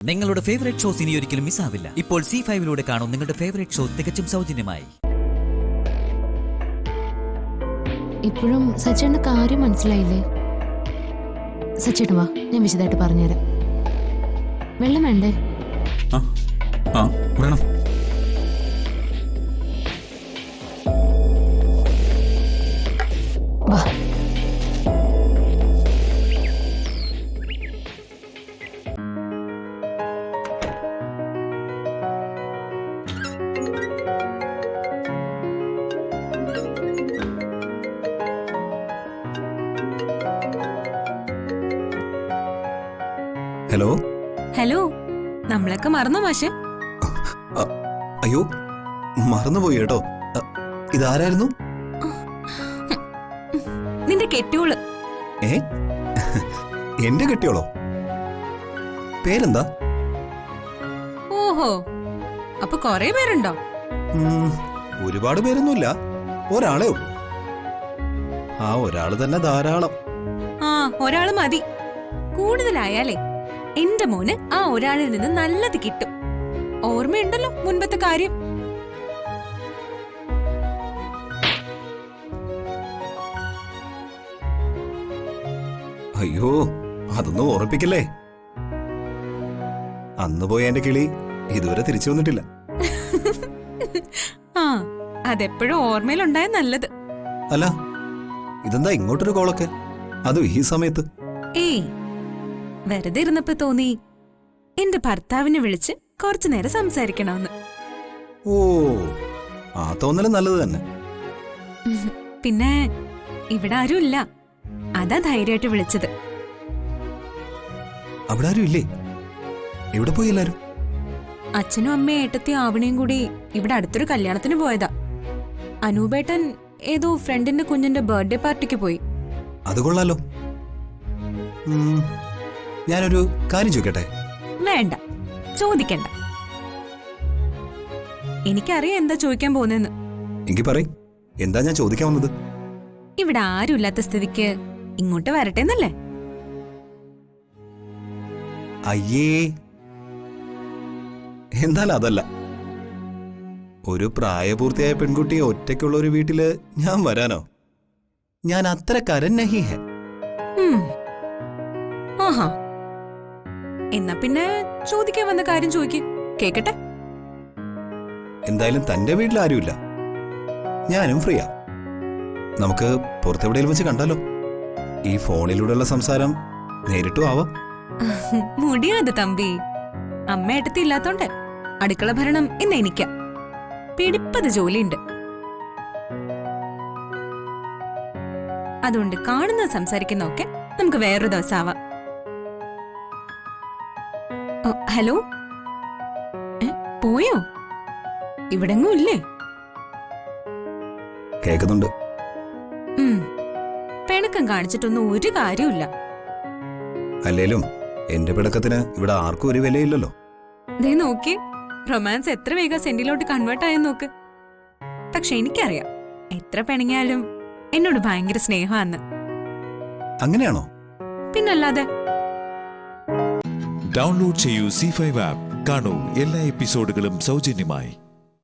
നിങ്ങളുടെ favourite shows ഇനി ഒരിക്കലും മിസ്സാവില്ല. ഇപ്പോൾ C5-ലൂടെ കാണും നിങ്ങളുടെ ഫേവറേറ്റ് ഷോ തികച്ചും സൗജന്യമായി. ഇപ്പോഴും സച്ചേട്ടന്റെ കാര്യം മനസ്സിലായില്ലേ? സച്ചേട്ടൻ വാ, ഞാൻ വിശദമായിട്ട് പറഞ്ഞുതരാം. വെള്ളം വേണ്ടേ? വേണം. വാ. ഹലോ ഹലോ, നമ്മളൊക്കെ മറന്നോ മാഷെ? അയ്യോ, മറന്നുപോയി കേട്ടോ. ഇതാരായിരുന്നു? നിന്റെ കെട്ടിയോള്. എന്റെ കെട്ടിയോളോ? പേരെന്താ? ഓഹോ, അപ്പൊ കൊറേ പേരുണ്ടോ? ഒരുപാട് പേരൊന്നുമില്ല, ഒരാളേ ഉള്ളൂ. ആ ഒരാള് തന്നെ ധാരാളം. ആ, ഒരാള് മതി. കൂടുതലായാലേ എന്റെ മോന് ആ ഒരാളിൽ നിന്ന് നല്ലത് കിട്ടും. ഓർമ്മയുണ്ടല്ലോ മുൻപത്തെ കാര്യം. അയ്യോ, അതൊന്നും ഓർമ്മിപ്പിക്കല്ലേ. അന്ന് പോയ എന്റെ കിളി ഇതുവരെ തിരിച്ചു വന്നിട്ടില്ല. ആ, അതെപ്പോഴും ഓർമ്മയിലുണ്ടായ നല്ലത്. അല്ല, ഇതെന്താ ഇങ്ങോട്ടൊരു കോളൊക്കെ, അതും ഈ സമയത്ത്? ഏയ്, വെറുതെ ഇരുന്നപ്പോ തോന്നി എന്റെ ഭർത്താവിനെ വിളിച്ച് കുറച്ചു നേരം സംസാരിക്കണമെന്ന്. ഓ, ആ തോന്നല് നല്ലത് തന്നെ. പിന്നെ ഇവിടെ ആരും ഇല്ല, അതാ ധൈര്യമായിട്ട് വിളിച്ചത്. അവിടെ ആരും ഇല്ലേ? എവിടെ പോയി എല്ലാരും? അച്ഛനും അമ്മയും ഏട്ടത്തിയും ആവണയും കൂടി ഇവിടെ അടുത്തൊരു കല്യാണത്തിന് പോയതാ. അനൂപേട്ടൻ ഏതോ ഫ്രണ്ടിന്റെ കുഞ്ഞിന്റെ ബർത്ത്ഡേ പാർട്ടിക്ക് പോയി. അത് കൊള്ളാലോ. ഞാനൊരു കാര്യം ചോദിക്കട്ടെ? വേണ്ട, ചോദിക്കണ്ട. എനിക്കറിയാം എന്താ ചോദിക്കാൻ പോകുന്നെന്ന്. എങ്കിൽ പറയ്, എന്താ ഞാൻ ചോദിക്കാൻ വന്നത്? ഇവിടെ ആരും ഇല്ലാത്ത സ്ഥിതിക്ക് ഇങ്ങോട്ട് വരട്ടെന്നല്ലേ? അയ്യേ, എന്തായാലും അതല്ല. ഒരു പ്രായപൂർത്തിയായ പെൺകുട്ടിയെ ഒറ്റയ്ക്കുള്ള ഒരു വീട്ടില് ഞാൻ വരാനോ? ഞാൻ അത്ര കരന്നഹി ഹെ. ആഹാ, എന്നാ പിന്നെ ചോദിക്കാൻ വന്ന കാര്യം ചോദിക്ക്, കേക്കട്ടെ. എന്തായാലും തന്റെ വീട്ടിൽ ആരുമില്ല, ഞാനും ഫ്രീയാ. നമുക്ക് പുറത്തെവിടെയും വെച്ച് കണ്ടാലോ? ഈ ഫോണിലൂടെയുള്ള സംസാരം നേരിട്ടും ആവാം. മുടിയാത് തമ്പി. അമ്മ ഏട്ടത്തി ഇല്ലാത്തോണ്ട് അടുക്കള ഭരണം ഇന്ന് എനിക്കാ. പിടിപ്പത് ജോലിയുണ്ട്. അതുകൊണ്ട് കാണുന്നത് സംസാരിക്കുന്നൊക്കെ നമുക്ക് വേറൊരു ദിവസം ആവാം. ഹലോ, പോയോ? ഇവിടെങ്ങും ഇല്ലേ? കേൾക്കുന്നുണ്ട്. പിണക്കം കാണിച്ചിട്ടൊന്നും ഒരു കാര്യമില്ല. അല്ലേലും എന്റെ പിടക്കത്തിന് ഇവിടെ ആർക്കും ഒരു വിലയില്ലല്ലോ. ദേ നോക്കി, റൊമാൻസ് എത്ര വേഗം സെന്റിലോട്ട് കൺവേർട്ട് ആയെന്ന് നോക്ക്. പക്ഷെ എനിക്കറിയാം, എത്ര പിണങ്ങിയാലും എന്നോട് ഭയങ്കര സ്നേഹമാന്ന്. അങ്ങനെയാണോ? പിന്നല്ലാതെ. ഡൗൺലോഡ് ചെയ്യൂ C5 ആപ്പ്. കാണൂ എല്ലാ എപ്പിസോഡുകളും സൗജന്യമായി.